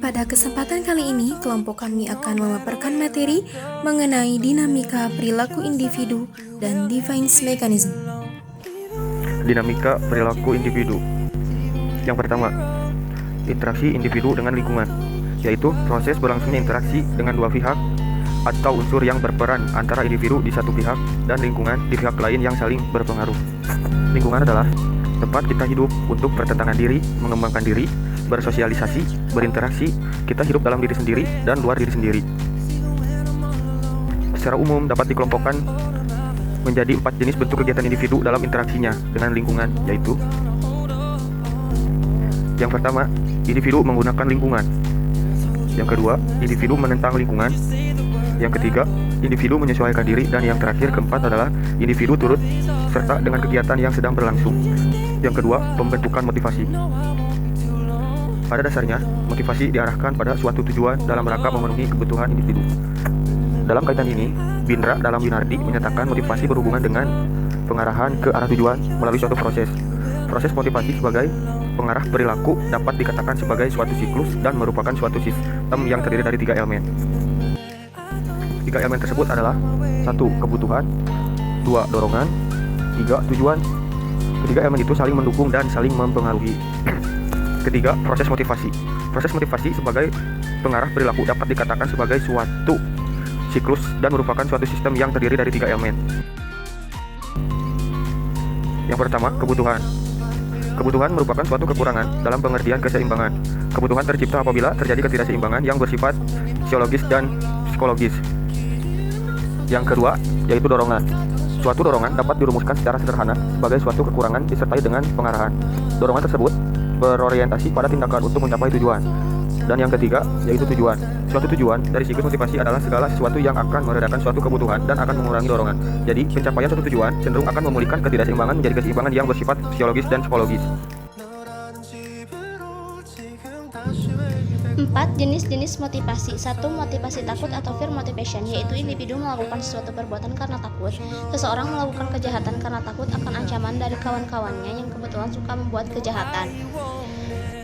Pada kesempatan kali ini, kelompok kami akan memaparkan materi mengenai dinamika perilaku individu dan defense mechanism. Dinamika perilaku individu. Yang pertama, interaksi individu dengan lingkungan, yaitu proses berlangsungnya interaksi dengan dua pihak atau unsur yang berperan antara individu di satu pihak dan lingkungan di pihak lain yang saling berpengaruh. Lingkungan adalah tempat kita hidup untuk pertentangan diri, mengembangkan diri, bersosialisasi, berinteraksi, kita hidup dalam diri sendiri dan luar diri sendiri. Secara umum dapat dikelompokkan menjadi 4 jenis bentuk kegiatan individu dalam interaksinya dengan lingkungan, yaitu yang pertama, individu menggunakan lingkungan. Yang kedua, individu menentang lingkungan. Yang ketiga, individu menyesuaikan diri. Dan yang terakhir, keempat adalah individu turut serta dengan kegiatan yang sedang berlangsung. Yang kedua, pembentukan motivasi. Pada dasarnya, motivasi diarahkan pada suatu tujuan dalam rangka memenuhi kebutuhan individu. Dalam kaitan ini, Bindra dalam Winardi menyatakan motivasi berhubungan dengan pengarahan ke arah tujuan melalui suatu proses. Proses motivasi sebagai pengarah perilaku dapat dikatakan sebagai suatu siklus dan merupakan suatu sistem yang terdiri dari 3 elemen. 3 elemen tersebut adalah 1. Kebutuhan, 2. Dorongan, 3. Tujuan. Ketiga elemen itu saling mendukung dan saling mempengaruhi. Ketiga, proses motivasi. Proses motivasi sebagai pengarah perilaku dapat dikatakan sebagai suatu siklus dan merupakan suatu sistem yang terdiri dari 3 elemen. Yang pertama, kebutuhan. Kebutuhan merupakan suatu kekurangan dalam pengertian keseimbangan. Kebutuhan tercipta apabila terjadi ketidakseimbangan yang bersifat fisiologis dan psikologis. Yang kedua, yaitu dorongan. Suatu dorongan dapat dirumuskan secara sederhana sebagai suatu kekurangan disertai dengan pengarahan. Dorongan tersebut berorientasi pada tindakan untuk mencapai tujuan. Dan yang ketiga, yaitu tujuan. Suatu tujuan dari siklus motivasi adalah segala sesuatu yang akan meredakan suatu kebutuhan dan akan mengurangi dorongan. Jadi, pencapaian suatu tujuan cenderung akan memulihkan ketidakseimbangan menjadi keseimbangan yang bersifat fisiologis dan psikologis. 4 jenis-jenis motivasi. 1. Motivasi takut atau fear motivation, yaitu individu melakukan sesuatu perbuatan karena takut. Seseorang melakukan kejahatan karena takut akan ancaman dari kawan-kawannya yang kebetulan suka membuat kejahatan.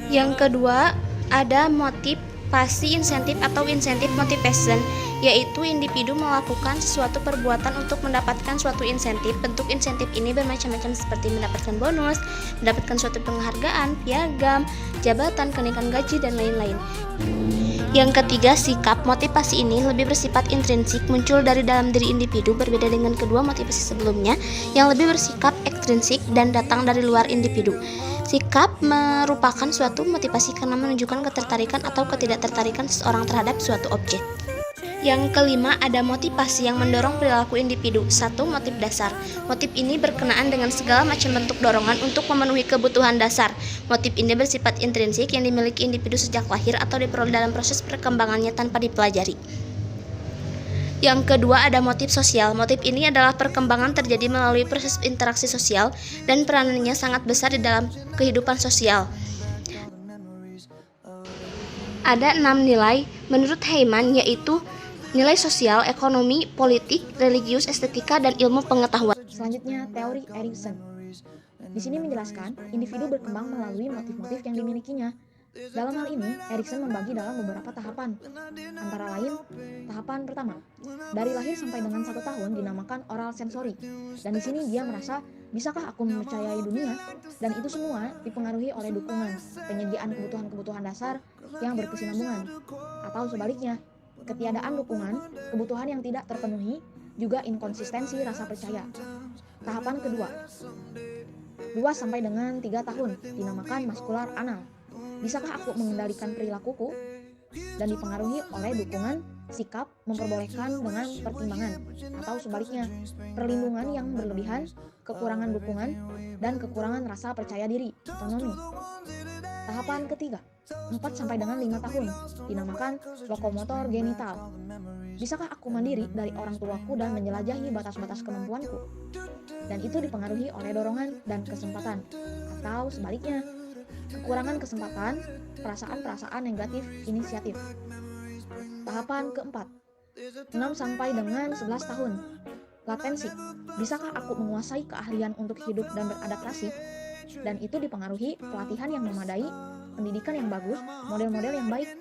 Yang kedua, ada motivasi insentif atau incentive motivation, yaitu individu melakukan suatu perbuatan untuk mendapatkan suatu insentif. Bentuk insentif ini bermacam-macam seperti mendapatkan bonus, mendapatkan suatu penghargaan, piagam, jabatan, kenaikan gaji, dan lain-lain. Yang ketiga, sikap. Motivasi ini lebih bersifat intrinsik, muncul dari dalam diri individu, berbeda dengan kedua motivasi sebelumnya yang lebih bersikap ekstrinsik dan datang dari luar individu. Sikap merupakan suatu motivasi karena menunjukkan ketertarikan atau ketidaktertarikan seseorang terhadap suatu objek. Yang kelima, ada motivasi yang mendorong perilaku individu. 1. Motif dasar. Motif ini berkenaan dengan segala macam bentuk dorongan untuk memenuhi kebutuhan dasar. Motif ini bersifat intrinsik yang dimiliki individu sejak lahir atau diperoleh dalam proses perkembangannya tanpa dipelajari. Yang kedua, ada motif sosial. Motif ini adalah perkembangan terjadi melalui proses interaksi sosial dan peranannya sangat besar di dalam kehidupan sosial. Ada 6 nilai menurut Heyman, yaitu nilai sosial, ekonomi, politik, religius, estetika, dan ilmu pengetahuan. Selanjutnya, teori Erikson. Di sini menjelaskan individu berkembang melalui motif-motif yang dimilikinya. Dalam hal ini, Erikson membagi dalam beberapa tahapan. Antara lain, tahapan pertama, dari lahir sampai dengan 1 tahun dinamakan oral sensori. Dan di sini dia merasa, bisakah aku mempercayai dunia? Dan itu semua dipengaruhi oleh dukungan, penyediaan kebutuhan-kebutuhan dasar yang berkesinambungan. Atau sebaliknya, ketiadaan dukungan, kebutuhan yang tidak terpenuhi, juga inkonsistensi rasa percaya. Tahapan kedua, 2 sampai dengan 3 tahun dinamakan maskular anal. Bisakah aku mengendalikan perilakuku? Dan dipengaruhi oleh dukungan, sikap memperbolehkan dengan pertimbangan. Atau sebaliknya, perlindungan yang berlebihan, kekurangan dukungan, dan kekurangan rasa percaya diri, otonomi. Tahapan ketiga, 4 sampai dengan 5 tahun, dinamakan lokomotor genital. Bisakah aku mandiri dari orang tuaku dan menjelajahi batas-batas kemampuanku? Dan itu dipengaruhi oleh dorongan dan kesempatan. Atau sebaliknya, kekurangan kesempatan, perasaan-perasaan negatif, inisiatif. Tahapan keempat, 6 sampai dengan 11 tahun, latensi. Bisakah aku menguasai keahlian untuk hidup dan beradaptasi? Dan itu dipengaruhi pelatihan yang memadai, pendidikan yang bagus, model-model yang baik.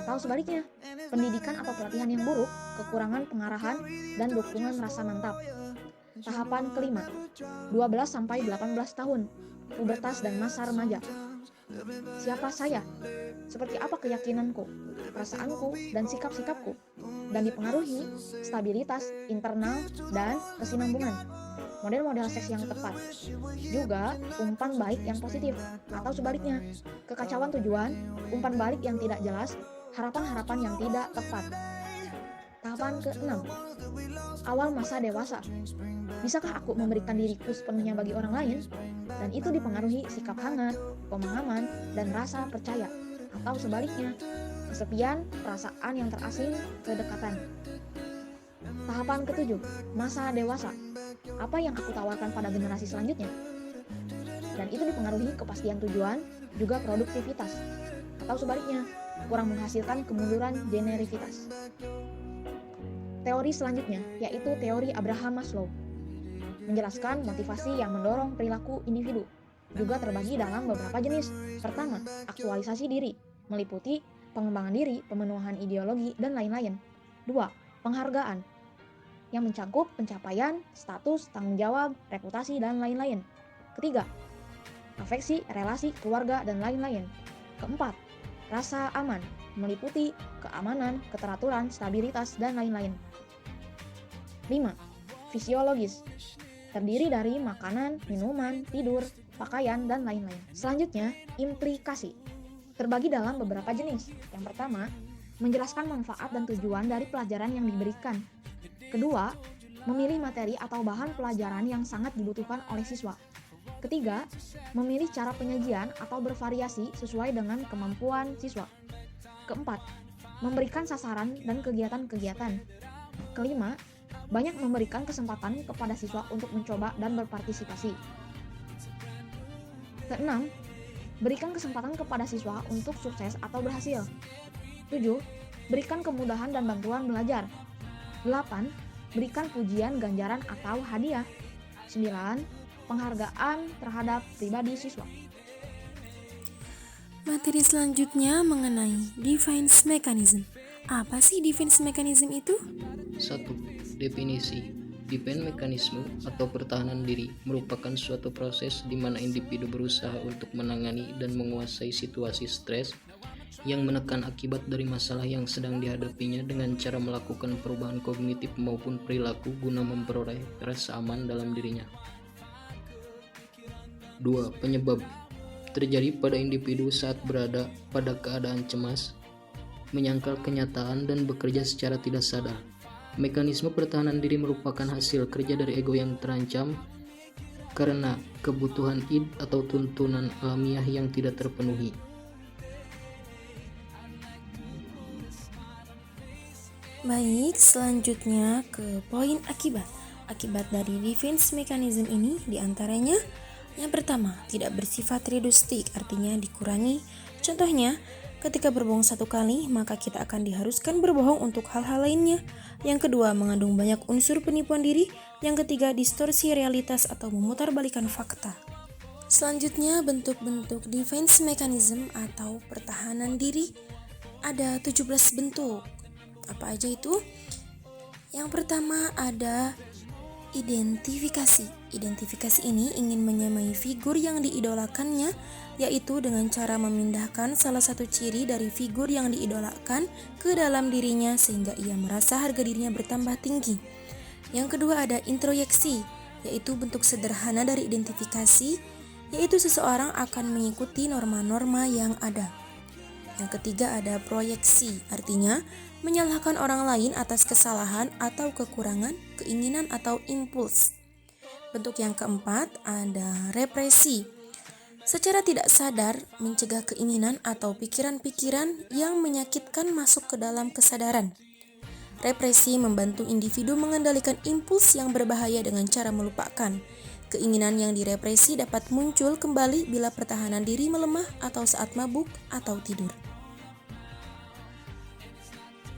atau sebaliknya, pendidikan atau pelatihan yang buruk, kekurangan pengarahan, dan dukungan rasa mantap. Tahapan kelima, 12-18 tahun, pubertas dan masa remaja. Siapa saya? Seperti apa keyakinanku, perasaanku, dan sikap-sikapku? Dan dipengaruhi stabilitas internal dan kesinambungan. Model-model seks yang tepat. Juga umpan balik yang positif, atau sebaliknya, kekacauan tujuan, umpan balik yang tidak jelas, harapan-harapan yang tidak tepat. Tahapan ke-6, awal masa dewasa. Bisakah aku memberikan diriku sepenuhnya bagi orang lain? Dan itu dipengaruhi sikap hangat, pemahaman, dan rasa percaya. Atau sebaliknya, kesepian, perasaan yang terasing, kedekatan. Tahapan ke-7, masa dewasa. Apa yang aku tawarkan pada generasi selanjutnya? Dan itu dipengaruhi kepastian tujuan, juga produktivitas. Atau sebaliknya, kurang menghasilkan kemunduran generivitas. Teori selanjutnya, yaitu teori Abraham Maslow, menjelaskan motivasi yang mendorong perilaku individu, juga terbagi dalam beberapa jenis. Pertama, aktualisasi diri, meliputi pengembangan diri, pemenuhan ideologi, dan lain-lain. 2. Penghargaan, yang mencakup pencapaian, status, tanggung jawab, reputasi, dan lain-lain. Ketiga, afeksi, relasi, keluarga, dan lain-lain. Keempat, rasa aman, meliputi keamanan, keteraturan, stabilitas, dan lain-lain. 5. Fisiologis, terdiri dari makanan, minuman, tidur, pakaian, dan lain-lain. Selanjutnya, implikasi, terbagi dalam beberapa jenis. Yang pertama, menjelaskan manfaat dan tujuan dari pelajaran yang diberikan. Kedua, memilih materi atau bahan pelajaran yang sangat dibutuhkan oleh siswa. Ketiga, memilih cara penyajian atau bervariasi sesuai dengan kemampuan siswa. Keempat, memberikan sasaran dan kegiatan-kegiatan. Kelima, banyak memberikan kesempatan kepada siswa untuk mencoba dan berpartisipasi. Keenam, berikan kesempatan kepada siswa untuk sukses atau berhasil. 7. Berikan kemudahan dan bantuan belajar. 8. Berikan pujian, ganjaran, atau hadiah. 9. Penghargaan terhadap pribadi siswa. Materi selanjutnya mengenai defense mechanism. Apa sih defense mechanism itu? 1. Definisi. Defense mechanism atau pertahanan diri merupakan suatu proses di mana individu berusaha untuk menangani dan menguasai situasi stres yang menekan akibat dari masalah yang sedang dihadapinya dengan cara melakukan perubahan kognitif maupun perilaku guna memperoleh rasa aman dalam dirinya. 2. Penyebab. Terjadi pada individu saat berada pada keadaan cemas, menyangkal kenyataan, dan bekerja secara tidak sadar. Mekanisme pertahanan diri merupakan hasil kerja dari ego yang terancam karena kebutuhan id atau tuntunan alamiah yang tidak terpenuhi. Baik, selanjutnya ke poin akibat. Akibat dari defense mechanism ini diantaranya yang pertama, tidak bersifat reductive, artinya dikurangi. Contohnya, ketika berbohong satu kali, maka kita akan diharuskan berbohong untuk hal-hal lainnya. Yang kedua, mengandung banyak unsur penipuan diri. Yang ketiga, distorsi realitas atau memutarbalikan fakta. Selanjutnya, bentuk-bentuk defense mechanism atau pertahanan diri. Ada 17 bentuk. Apa aja itu? Yang pertama ada identifikasi. Identifikasi ini ingin menyamai figur yang diidolakannya, yaitu dengan cara memindahkan salah satu ciri dari figur yang diidolakan ke dalam dirinya sehingga ia merasa harga dirinya bertambah tinggi. Yang kedua ada introyeksi, yaitu bentuk sederhana dari identifikasi, yaitu seseorang akan mengikuti norma-norma yang ada. Yang ketiga ada proyeksi, artinya menyalahkan orang lain atas kesalahan atau kekurangan, keinginan atau impuls. Bentuk yang keempat ada represi. Secara tidak sadar mencegah keinginan atau pikiran-pikiran yang menyakitkan masuk ke dalam kesadaran. Represi membantu individu mengendalikan impuls yang berbahaya dengan cara melupakan. Keinginan yang direpresi dapat muncul kembali bila pertahanan diri melemah atau saat mabuk atau tidur.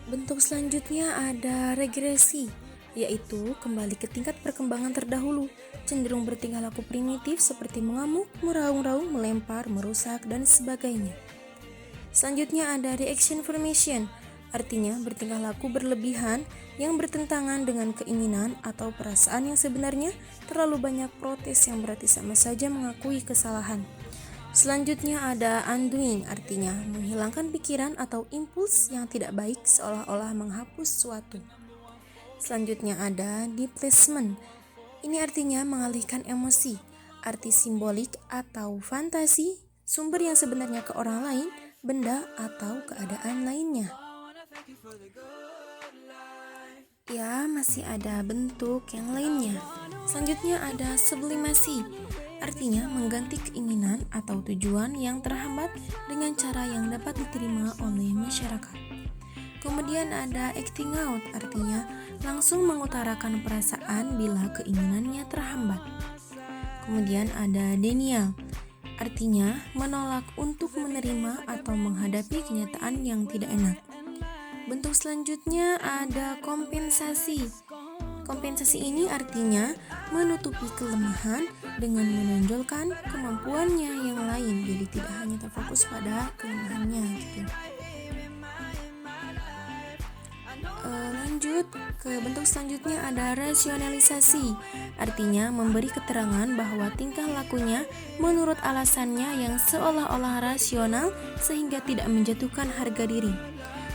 Bentuk selanjutnya ada regresi, yaitu kembali ke tingkat perkembangan terdahulu, cenderung bertingkah laku primitif seperti mengamuk, meraung-raung, melempar, merusak, dan sebagainya. Selanjutnya ada reaction formation, artinya bertingkah laku berlebihan yang bertentangan dengan keinginan atau perasaan yang sebenarnya. Terlalu banyak protes yang berarti sama saja mengakui kesalahan. Selanjutnya ada undoing, artinya menghilangkan pikiran atau impuls yang tidak baik seolah-olah menghapus suatu. Selanjutnya ada displacement. Ini artinya mengalihkan emosi, arti simbolik atau fantasi sumber yang sebenarnya ke orang lain, benda atau keadaan lainnya. Ya, masih ada bentuk yang lainnya. Selanjutnya ada sublimasi, artinya mengganti keinginan atau tujuan yang terhambat dengan cara yang dapat diterima oleh masyarakat. Kemudian ada acting out, artinya langsung mengutarakan perasaan bila keinginannya terhambat. Kemudian ada denial, artinya menolak untuk menerima atau menghadapi kenyataan yang tidak enak. Bentuk selanjutnya ada kompensasi. Kompensasi ini artinya menutupi kelemahan dengan menonjolkan kemampuannya yang lain, jadi tidak hanya terfokus pada kelemahannya gitu. Lanjut ke bentuk selanjutnya ada rasionalisasi, artinya memberi keterangan bahwa tingkah lakunya menurut alasannya yang seolah-olah rasional sehingga tidak menjatuhkan harga diri.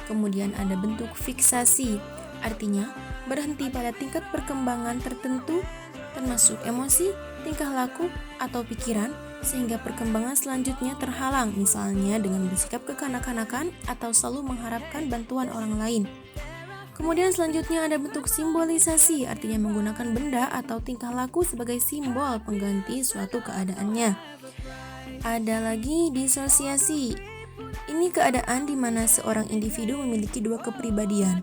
Kemudian ada bentuk fiksasi, artinya berhenti pada tingkat perkembangan tertentu termasuk emosi, tingkah laku, atau pikiran sehingga perkembangan selanjutnya terhalang, misalnya dengan bersikap kekanak-kanakan atau selalu mengharapkan bantuan orang lain. Kemudian selanjutnya ada bentuk simbolisasi, artinya menggunakan benda atau tingkah laku sebagai simbol pengganti suatu keadaannya. Ada lagi disosiasi. Ini keadaan di mana seorang individu memiliki dua kepribadian.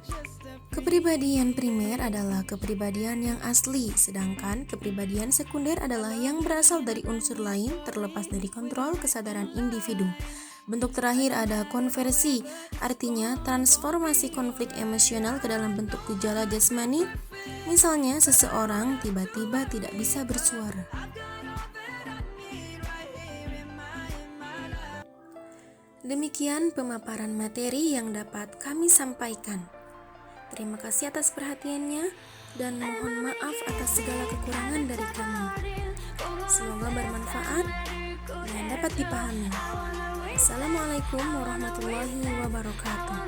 Kepribadian primer adalah kepribadian yang asli, sedangkan kepribadian sekunder adalah yang berasal dari unsur lain terlepas dari kontrol kesadaran individu. Bentuk terakhir ada konversi, artinya transformasi konflik emosional ke dalam bentuk gejala jasmani. Misalnya seseorang tiba-tiba tidak bisa bersuara. Demikian pemaparan materi yang dapat kami sampaikan. Terima kasih atas perhatiannya dan mohon maaf atas segala kekurangan dari kami. Semoga bermanfaat dan dapat dipahami. Assalamualaikum warahmatullahi wabarakatuh.